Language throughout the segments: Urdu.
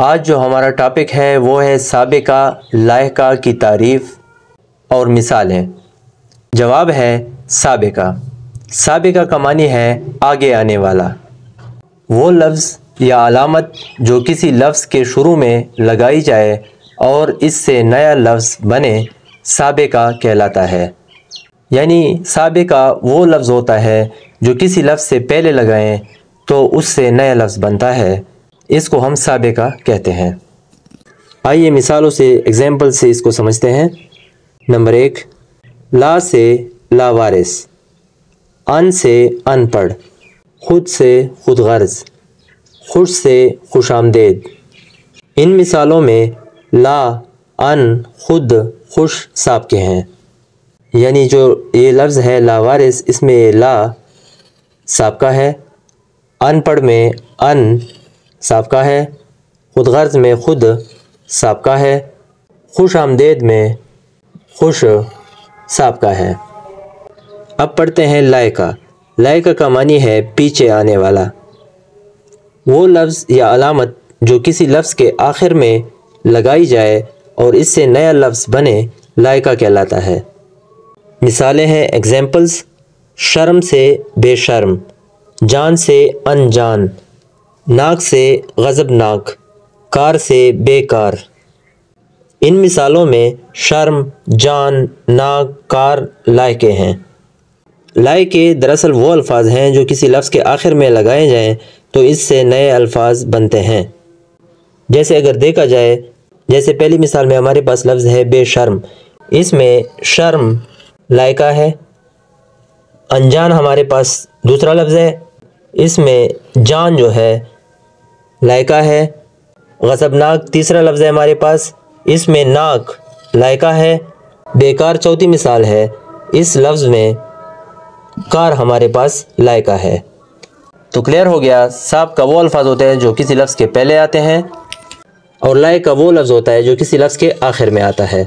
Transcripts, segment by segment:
آج جو ہمارا ٹاپک ہے وہ ہے سابقہ لاحقہ کی تعریف اور مثالیں۔ جواب ہے سابقہ۔ سابقہ کا معنی ہے آگے آنے والا۔ وہ لفظ یا علامت جو کسی لفظ کے شروع میں لگائی جائے اور اس سے نیا لفظ بنے سابقہ کہلاتا ہے۔ یعنی سابقہ وہ لفظ ہوتا ہے جو کسی لفظ سے پہلے لگائیں تو اس سے نیا لفظ بنتا ہے، اس کو ہم سابقہ کہتے ہیں۔ آئیے مثالوں سے ایگزامپل سے اس کو سمجھتے ہیں۔ نمبر 1، لا سے لاوارث، ان سے ان پڑھ، خود سے خود غرض، خوش سے خوش آمدید۔ ان مثالوں میں لا، ان، خود، خوش سابقے ہیں۔ یعنی جو یہ لفظ ہے لاوارث، اس میں لا سابقہ ہے، ان پڑھ میں ان سابقہ ہے، خود غرض میں خود سابقہ ہے، خوش آمدید میں خوش سابقہ ہے۔ اب پڑھتے ہیں لائقہ۔ لائقہ کا معنی ہے پیچھے آنے والا۔ وہ لفظ یا علامت جو کسی لفظ کے آخر میں لگائی جائے اور اس سے نیا لفظ بنے لائقہ کہلاتا ہے۔ مثالیں ہیں ایگزامپلز: شرم سے بے شرم، جان سے انجان، ناک سے غضبناک، کار سے بے کار۔ ان مثالوں میں شرم، جان، ناک، کار لائقے ہیں۔ لائقے دراصل وہ الفاظ ہیں جو کسی لفظ کے آخر میں لگائے جائیں تو اس سے نئے الفاظ بنتے ہیں۔ جیسے اگر دیکھا جائے، جیسے پہلی مثال میں ہمارے پاس لفظ ہے بے شرم، اس میں شرم لائقہ ہے۔ انجان ہمارے پاس دوسرا لفظ ہے، اس میں جان جو ہے لائقہ ہے۔ غضبناک تیسرا لفظ ہے ہمارے پاس، اس میں ناک لائقہ ہے۔ بیکار چوتھی مثال ہے، اس لفظ میں کار ہمارے پاس لائقہ ہے۔ تو کلیئر ہو گیا، سابقہ وہ الفاظ ہوتے ہیں جو کسی لفظ کے پہلے آتے ہیں اور لائقہ وہ لفظ ہوتا ہے جو کسی لفظ کے آخر میں آتا ہے۔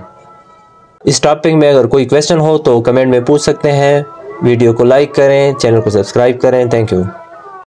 اس ٹاپک میں اگر کوئی کویسچن ہو تو کمنٹ میں پوچھ سکتے ہیں۔ ویڈیو کو لائک کریں، چینل کو سبسکرائب کریں۔ Thank you.